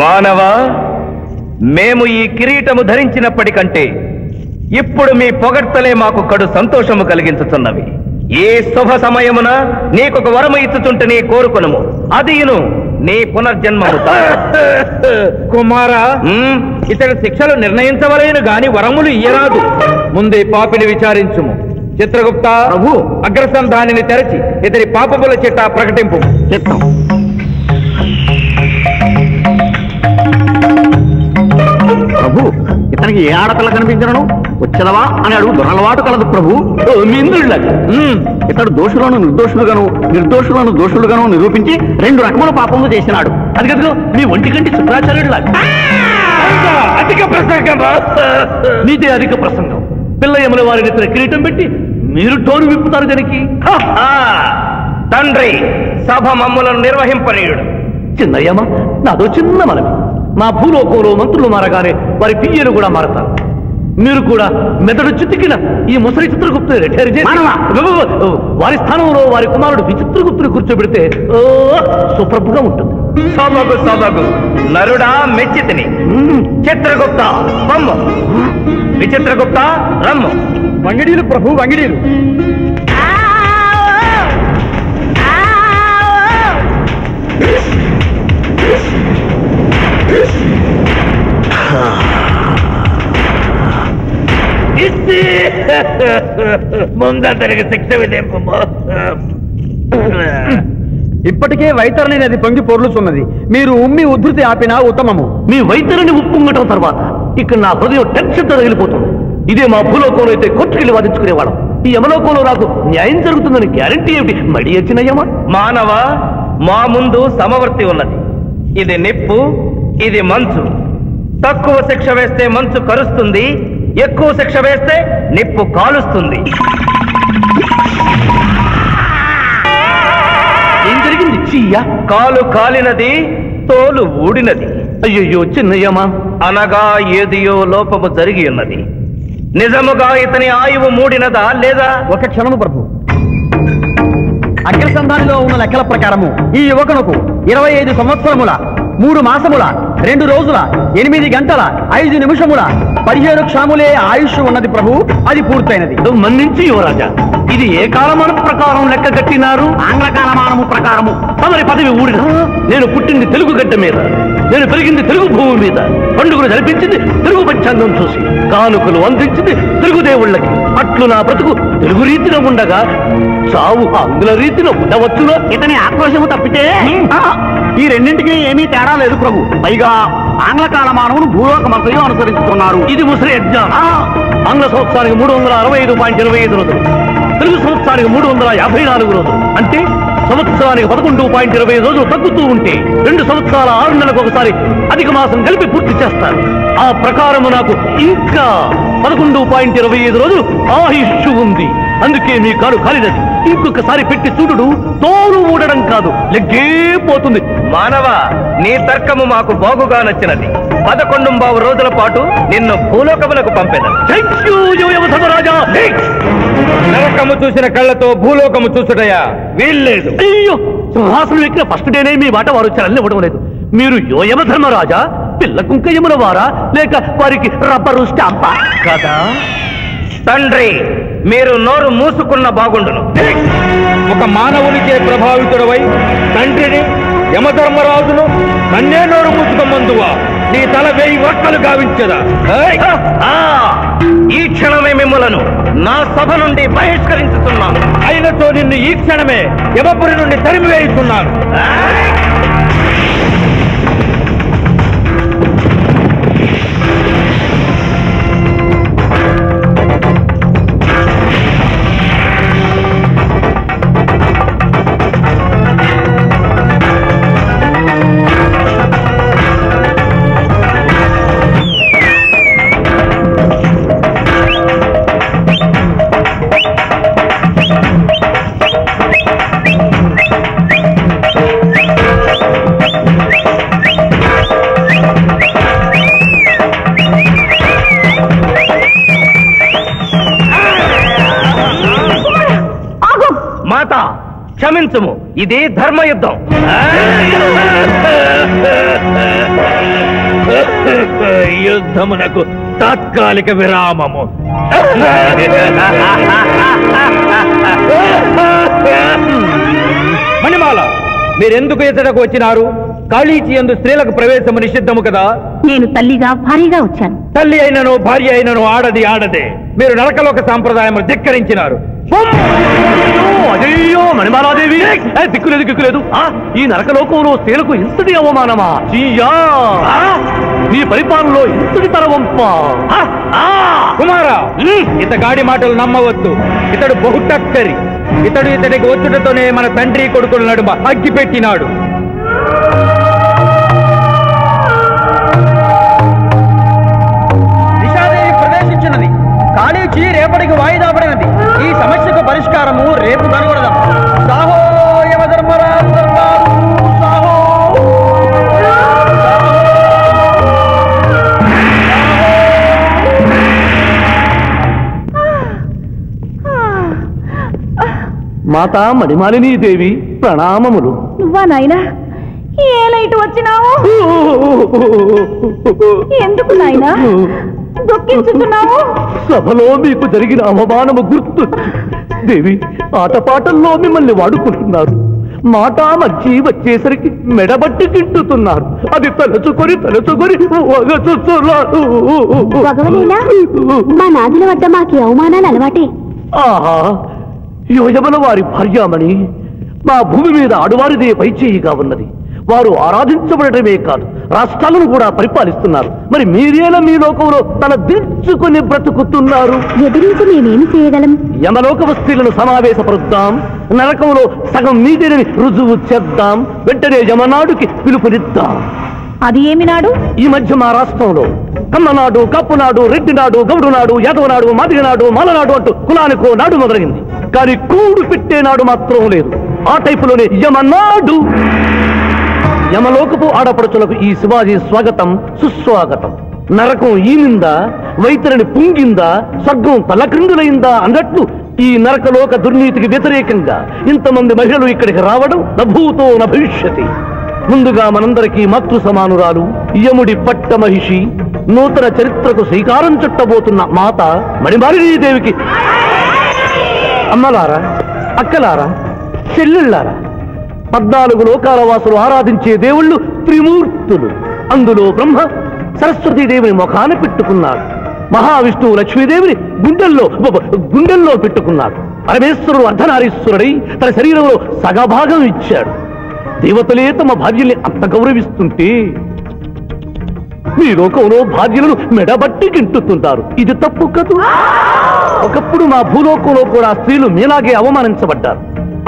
మానవ, మేము ఈ కిరీటము ధరించినప్పటికంటే ఇప్పుడు మీ పొగడ్తలే మాకు కడు సంతోషము కలిగించుతున్నవి. ఏ శుభ సమయమున నీకొక వరము ఇచ్చుచుంటే నీ కోరుకునము, అదియును నీ పునర్జన్మము. కుమారా, ఇతడి శిక్షలు నిర్ణయించవలేను గాని వరములు ఇయ్యరాదు. ముందే పాపిని విచారించుము. చిత్రగుప్త ప్రభు, అగ్రసంధానిని తెరచి ఇతడి పాపముల చిట్టా ప్రకటింపు. చిత్తం. ప్రభు, ఇతనికి ఏ ఆడపిల్ల కనిపించను? వచ్చదవా అని అడుగు దొరలవాటు కలదు ప్రభు. ఇతడు దోషులను నిర్దోషులుగాను, నిర్దోషులను దోషులుగాను నిరూపించి 2 రకముల పాపములు చేసినాడు. అది కదుగో మీ ఒంటి కంటి శుక్రాచార్యుడులా. అధిక ప్రసంగం, నీదే అధిక ప్రసంగం. పిల్లయముల వారిని ఇతర కిరీటం పెట్టి మీరు టోరు విప్పుతారు దానికి. తండ్రి, సభ మమ్ములను నిర్వహింపనీయుడు. చిన్నయ్యమ్మ, నాదో చిన్న మనవి. మా భూలోకంలో మంత్రులు మారగానే వారి పియ్యలు కూడా మారతారు. మీరు కూడా మెదడు చితికిన ఈ ముసలి చిత్రగుప్తుని రిటైర్ చేసి వారి స్థానంలో వారి కుమారుడు విచిత్రగుప్తుని కూర్చోబెడితే సుప్రభుగా ఉంటుంది. సోమగు నరుడా మెచ్చితిని. చిత్రగుప్త బొమ్మ, విచిత్రగుప్త రమ్ము. వంగిడీలు ప్రభు, వంగిడీలు. ముందతనికి శిక్ష విధింపు. ఇప్పటికే వైతరణి నది పొంగి పొర్లుచున్నది. మీరు ఉమ్మి ఉద్ధృతి ఆపినా ఉత్తమము. మీ వైతరణి ఉప్పొంగటం తర్వాత ఇక్కడ నా హృదయం టెన్షన్ తగిలిపోతుంది. ఇదే మా భూలోకంలో అయితే కోర్టుకెళ్ళి వాదించుకునేవాళ్ళం. ఈ యమలోకంలో నాకు న్యాయం జరుగుతుందని గ్యారంటీ ఏమిటి? మడి వచ్చినయ్యమా? మానవ, మా ముందు సమవర్తి ఉన్నది. ఇది నిప్పు, ఇది మంచు. తక్కువ శిక్ష వేస్తే మంచు కరుస్తుంది, ఎక్కువ శిక్ష వేస్తే నిప్పు కాలుస్తుంది. ఏం జరిగింది? చీయ కాలు కాలినది, తోలు ఊడినది. అయ్యయ్యో చిన్నయ్యమా, అనగా ఏదియో లోపము జరిగి ఉన్నది. నిజముగా ఇతని ఆయువు మూడినదా లేదా? ఒక క్షణము ప్రభు. అగ్రసంధానిలో ఉన్న లెక్కల ప్రకారము ఈ యువకునకు 25 సంవత్సరముల 3 మాసముల 2 రోజుల 8 గంటల 5 నిమిషముల 15 క్షణములే ఆయుష్ ఉన్నది ప్రభు. అది పూర్తయినది. మన్నించి యువరాజా, ఇది ఏ కాలమానం ప్రకారం లెక్క కట్టినారు? ఆంగ్ల కాలమానము ప్రకారము. తమరి పదవి ఊడిన. నేను పుట్టింది తెలుగు గడ్డ మీద, నేను పెరిగింది తెలుగు భూమి మీద, పండుగలు జరిపించింది తెలుగు పంచాంగం చూసి, కానుకలు అందించింది తెలుగు దేవుళ్ళకి. అట్లు నా బ్రతుకు తెలుగు రీతిలో ఉండగా చావు ఆంగ్ల రీతిలో ఉండవచ్చునా? ఇతని ఆక్రోశము తప్పితే ఈ రెండింటికి ఏమీ తేడా లేదు ప్రభు. పైగా ఆంగ్ల కాలమానమును భూలోకమంతయు అనుసరిస్తున్నారు. ఇది ముసలి యజ్ఞం. ఆంగ్ల సంవత్సరానికి 365.25 రోజులు, తెలుగు సంవత్సరానికి 354 రోజులు. అంటే సంవత్సరానికి 11.25 రోజులు తగ్గుతూ ఉంటే 2 సంవత్సరాల 6 నెలలకు ఒకసారి అధిక మాసం కలిపి పూర్తి చేస్తారు. ఆ ప్రకారము నాకు ఇంకా 11.25 రోజులు ఆయుష్ ఉంది. అందుకే మీ కాలు కాలినది. ఇంకొకసారి పెట్టి చూడు, తోలు ఊడడం కాదు, లెగ్గే పోతుంది. మానవ, నీ తర్కము మాకు బాగుగా నచ్చినది. 11 రోజుల పాటు నిన్ను భూలోకములకు పంపెదను. నరకము చూసిన కళ్ళతో భూలోకము చూసుటయా వీల్లేదు. అయ్యో, సింహాసనం ఎక్కిన ఫస్ట్ డేనే మీ మాట వారు చలని ఇవ్వడం లేదు. మీరు యోయమ ధర్మరాజా, పిల్ల కుంకయముల వారా, లేక వారికి రబ్బరు స్టాంపా కదా? తండ్రి, మీరు నోరు మూసుకున్న బాగుండును. ఒక మానవునికే ప్రభావితుడవై తండ్రిని, యమధర్మరాజును నన్నే నోరు మూసుకోమందువా? నీ తల 1000 వక్కలు గావించదా? ఈ క్షణమే మిమ్మలను నా సభ నుండి బహిష్కరించుతున్నాను. అయినతో నిన్ను ఈ క్షణమే యమపురి నుండి తరిమివేయుతున్నాను. మాత, క్షమించుము, ఇది ధర్మయుద్ధం. యుద్ధమునకు తాత్కాలిక విరామము. మణిమాల, మీరెందుకు ఇతడకు వచ్చినారు? కాళీచి యందు స్త్రీలకు ప్రవేశము నిషిద్ధము కదా. నేను తల్లిగా భారీగా వచ్చాను. తల్లి అయినను భార్య అయినను ఆడది ఆడదే. మీరు నరకలోక సాంప్రదాయము ధిక్కరించినారు. అయ్యో మణిమాలాదేవి, దిక్కులేదు దిక్కులేదు. ఈ నరకలోకంలో స్త్రీలకు ఇంతటి అవమానమా? నీ పరిపాలనలో ఇంతటి తరవంప. కుమారా, ఇతగాడి మాటలు నమ్మవద్దు. ఇతడు బహుటక్కరి. ఇతడికి వచ్చుటతోనే మన తండ్రి కొడుకుల నడుమ అగ్గి పెట్టినాడు. నిషాదేవి ప్రవేశించినది. కాళీచి రేపటికి వాయిదా పడినది. ఈ సమస్యకు పరిష్కారము రేపు కనుగొనదాం. సాహో యమధర్మరాజు దర్బారు, సాహో. మాతా మణిమాలినీ దేవి ప్రణామములు. నువ్వా నాయనా? ఏ లైట్ వచ్చినావు? ఎందుకు నాయనా దుఃఖించుతున్నావు? సభలో మీకు జరిగిన అవమానము గుర్తు. దేవి, ఆటపాటల్లో మిమ్మల్ని వాడుకుంటున్నారు. మాట మర్చి వచ్చేసరికి మెడబట్టి తింటుతున్నారు. అది తలుచుకొని మా నాదుల వద్ద మాకి అవమానాలు అలవాటే. ఆహా, యోజమల వారి భార్యామణి మా భూమి మీద ఆడువారిదే పైచేయిగా ఉన్నది. వారు ఆరాధించబడటమే కాదు, రాష్ట్రాలను కూడా పరిపాలిస్తున్నారు. మరి మీరేలా మీ లోకంలో తల దించుకొని బ్రతుకుతున్నారు? ఎదిరించి మేమేమి చేయగలం? యమలోక స్త్రీలను సమావేశపరుద్దాం. నరకంలో సగం మీదేనని రుజువు చేద్దాం. వెంటనే యమనాడుకి పిలుపునిద్దాం. అది ఏమి నాడు? ఈ మధ్య మా రాష్ట్రంలో కమ్మనాడు, కప్పునాడు, రెడ్డినాడు, గౌడునాడు, యాదవనాడు, మాదిగనాడు, మాలనాడు అంటూ కులానికో నాడు మొదలైంది. కానీ కూడు పెట్టే నాడు మాత్రం లేదు. ఆ టైపులోనే యమనాడు. యమలోకపు ఆడపడుచులకు ఈ శివాజీ స్వాగతం సుస్వాగతం. నరకం ఈనిందా, వైతరిని పుంగిందా, స్వర్గం తలక్రిందులైందా అన్నట్లు ఈ నరకలోక దుర్నీతికి వ్యతిరేకంగా ఇంతమంది మహిళలు ఇక్కడికి రావడం నభూతో నభవిష్యతి. ముందుగా మనందరికీ మాతృ సమానురాలు, యముడి పట్ట మహిషి, నూతన చరిత్రకు శ్రీకారం చుట్టబోతున్న మాత మణిమాలినీదేవికి అమ్మలారా, అక్కలారా, చెల్లెళ్ళారా, 14 లోకాల వాసులు ఆరాధించే దేవుళ్ళు త్రిమూర్తులు. అందులో బ్రహ్మ సరస్వతీదేవిని ముఖాన పెట్టుకున్నాడు. మహావిష్ణువు లక్ష్మీదేవిని గుండెల్లో పెట్టుకున్నాడు. పరమేశ్వరుడు అర్ధనారీశ్వరుడై తన శరీరంలో సగభాగం ఇచ్చాడు. దేవతలే తమ భార్యల్ని అంత గౌరవిస్తుంటే మీ లోకంలో భార్యలను మెడబట్టి గింటుతుంటారు. ఇది తప్పు కదూ. ఒకప్పుడు మా భూలోకంలో కూడా స్త్రీలు మీలాగే అవమానించబడ్డారు.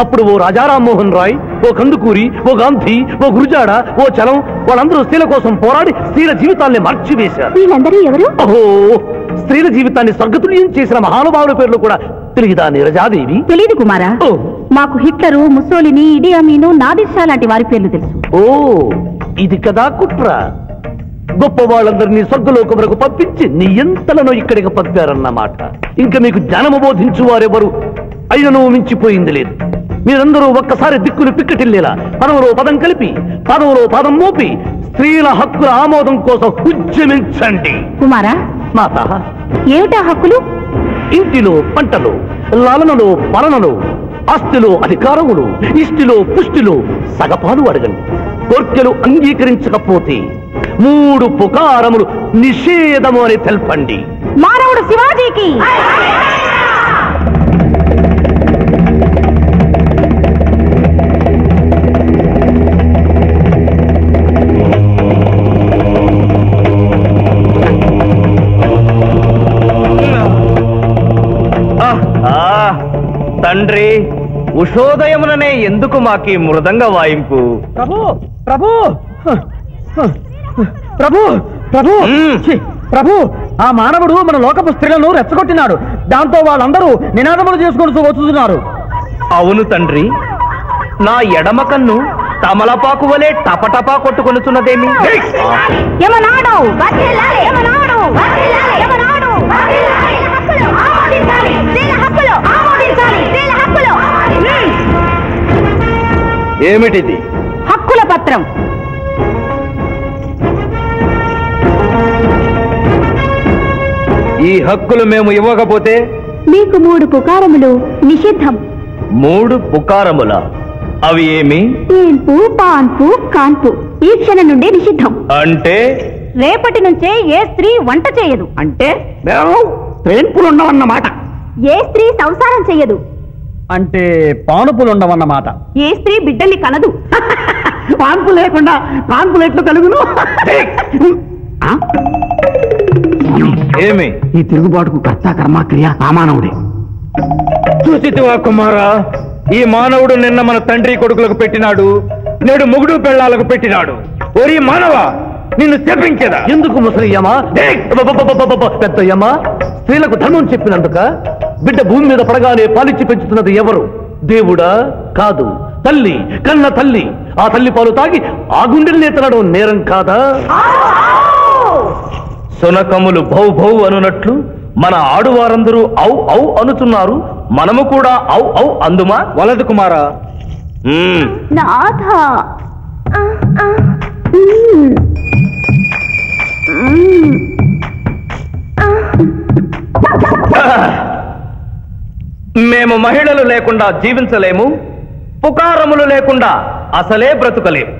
అప్పుడు ఓ రాజా రామ్మోహన్ రాయ్, ఓ కందుకూరి, ఓ గాంధీ, ఓ గురుజాడ, ఓ చలం వాళ్ళందరూ స్త్రీల కోసం పోరాడి స్త్రీల జీవితాల్ని మార్చివేశారు. వీళ్ళందరూ ఎవరు? ఓహో, స్త్రీల జీవితాన్ని స్వర్గతుల్యం చేసిన మహానుభావుల పేర్లు కూడా తెలియదా నీరజాదేవి? తెలీదు కుమారా. మాకు హిట్లరు, ముసోలిని, ఇడి అమీను, నాదిర్షా లాంటి వారి పేర్లు తెలుసు. ఓ, ఇది కదా కుట్ర. గొప్ప వాళ్ళందరినీ స్వర్గలోకములకు పంపించి నీ ఎంతలను ఇక్కడికి పంపారన్నమాట. ఇంకా మీకు జ్ఞానము బోధించు వారెవరు అయినను మించిపోయింది లేదు. మీరందరూ ఒక్కసారి దిక్కులు పిక్కటిల్లేలా పదవులో పదం కలిపి, పదవులో పదం మోపి స్త్రీల హక్కుల ఆమోదం కోసం ఉద్యమించండి. కుమారా, మాత, ఏమిటా హక్కులు? ఇంటిలో పంటలు, లాలనలో పాలనలో, ఆస్తిలో అధికారములు, ఇష్టిలో పుష్టిలో సగపాలు అడగండి. కోర్కెలు అంగీకరించకపోతే 3 పుకారములు నిషేధము అని తెల్పండి. మానవుడు శివాజీకి. తండ్రి, ఉషోదయముననే ఎందుకు మాకి మృదంగ వాయింపు? ప్రభు ప్రభు ప్రభు ప్రభు ప్రభు, ఆ మానవుడు మన లోకపు స్త్రీలను రెచ్చగొట్టినాడు. దాంతో వాళ్ళందరూ నినాదములు చేసుకుంటూ వచ్చుతున్నారు. అవును తండ్రి, నా ఎడమ కన్ను తమలపాకు వలె టపటపా కొట్టుకొనుచున్నదేమి? యమనాడు వర్ధిల్లాలి, యమనాడు వర్ధిల్లాలి, యమనాడు వర్ధిల్లాలి. హక్కులు ఆమోదించాలి, స్త్రీల హక్కులు ఆమోదించాలి, స్త్రీల హక్కులు. ఏమిటిది? హక్కుల పత్రం. ఈ హక్కులు మేము ఇవ్వకపోతే మీకు 3 పుకారములు నిషిద్ధం. 3 పుకారముల? అవి ఏమి? తేన్పు, పాన్పు, కాన్పు ఈ క్షణం నుండి నిషిద్ధం. అంటే రేపటి నుంచే ఏ స్త్రీ వంట చేయదు. అంటే ట్రేన్పులు ఉండవన్నమాట. ఏ స్త్రీ సంసారం చెయ్యదు. అంటే పానుపులు ఉండవన్నమాట. ఏ స్త్రీ బిడ్డల్ని కనదు. పాన్పు లేకుండా పాన్పులు ఎట్లు కలుగును? ఏమి? ఈ తిరుగుబాటుకు కర్త కర్మక్రియ ఆ మానవుడే. చూసితివా కుమారా, ఈ మానవుడు నిన్న మన తండ్రి కొడుకులకు పెట్టినాడు, నేడు మొగుడు పెళ్ళాలకు పెట్టినాడు. ఓరి మానవ, నిన్ను శపించదా? ఎందుకు ముసలియమా? పెద్దయ్యమా, స్త్రీలకు ధర్మం చెప్పినందుక? బిడ్డ భూమి మీద పడగానే పాలిచ్చి పెంచుతున్నది ఎవరు? దేవుడా? కాదు, తల్లి, కన్న తల్లి. ఆ తల్లి పాలు తాగి ఆ గుండెని నేతనడం నేరం కాదా? సునకములు భౌ భౌ అనునట్లు మన ఆడువారందరూ ఔ ఔ అనుతున్నారు, మనము కూడా ఔ ఔ అందుమా? వలదు కుమారా. నాథ, మేము మహిళలు లేకుండా జీవించలేము, పుకారములు లేకుండా అసలే బ్రతుకలేము.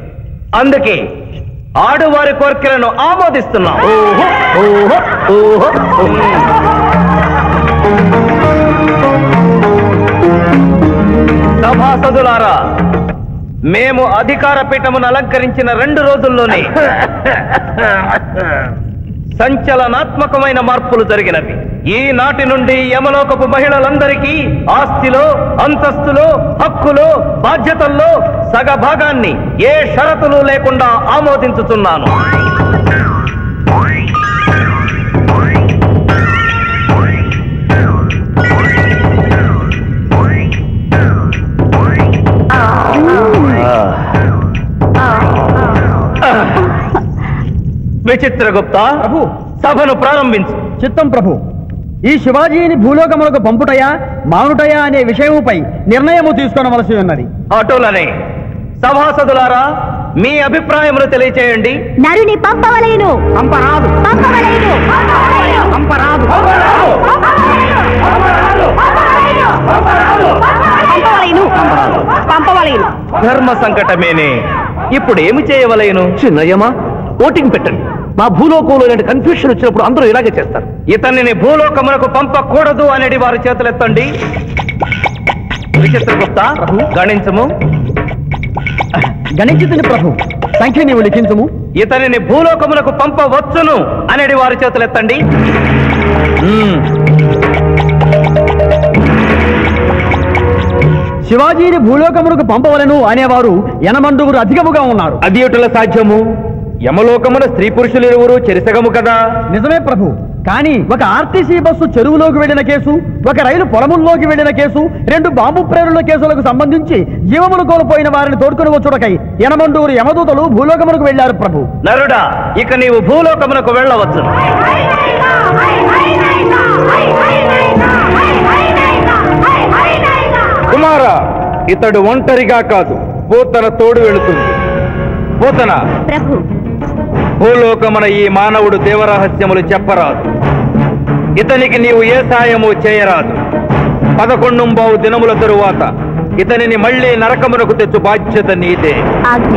అందుకే ఆడువారి కోరికలను ఆమోదిస్తున్నాం. సభాసదులారా, మేము అధికార పీఠమును అలంకరించిన 2 రోజుల్లోనే సంచలనాత్మకమైన మార్పులు జరిగినవి. ఈనాటి నుండి యమలోకపు మహిళలందరికీ ఆస్తిలో, అంతస్తులో, హక్కులో, బాధ్యతల్లో సగభాగాన్ని ఏ షరతులు లేకుండా ఆమోదించుతున్నాను. విచిత్రగుప్త, ప్రభు, సభను ప్రారంభించు. చిత్తం ప్రభు. ఈ శివాజీని భూలోకములకు పంపుటయా మానుటయా అనే విషయముపై నిర్ణయము తీసుకొనవలసి ఉన్నది. అటులనే సభాసదులారా, మీ అభిప్రాయములు తెలియచేయండి. నరుని పంపవలేను. పంపరాదు. పంపవలేను. పంపరాదు. పంపవలేను. పంపవలేను. ధర్మ సంకటమేనే, ఇప్పుడు ఏమి చేయవలేను? చిన్నయ్యమా, ఓటింగ్ పెట్టండి. మా భూలోకంలో ఇలాంటి కన్ఫ్యూషన్ వచ్చినప్పుడు అందరూ ఇలాగే చేస్తారు. ఇతనిని భూలోకమునకు పంపకూడదు అనేది వారి చేతులెత్తండి. విచిత్రగుప్త, గణించము. గణించుతుని ప్రభు, సంఖ్య నీవు లిఖించుము. ఇతనిని భూలోకమునకు పంపవచ్చును అనేది వారి చేతులెత్తండి. శివాజీని భూలోకమునకు పంపవలను అనేవారు 80 అధికముగా ఉన్నారు. అది ఎటుల సాధ్యము? యమలోకమున స్త్రీ పురుషులు ఇరువురు చెరిసగము కదా. నిజమే ప్రభు, కానీ ఒక ఆర్టీసీ బస్సు చెరువులోకి వెళ్లిన కేసు, ఒక రైలు పొలముల్లోకి వెళ్లిన కేసు, 2 బాంబు ప్రేరుల కేసులకు సంబంధించి జీవములు కోల్పోయిన వారిని తోడుకుని వచ్చుటకై 80 యమదూతలు భూలోకమునకు వెళ్లారు ప్రభు. నరుడా, ఇక నీవు భూలోకమునకు వెళ్ళవచ్చు. కుమారా, ఇతడు ఒంటరిగా కాదు, పూతన తోడు వెళుతుంది. పూతన, ప్రభు, భూలోకమున ఈ మానవుడు దేవరహస్యములు చెప్పరాదు. ఇతనికి నీవు ఏ సాయము చేయరాదు. 11 దినముల తరువాత ఇతనిని మళ్లీ నరకమునకు తెచ్చు బాధ్యత నీదే. ఆజ్ఞ.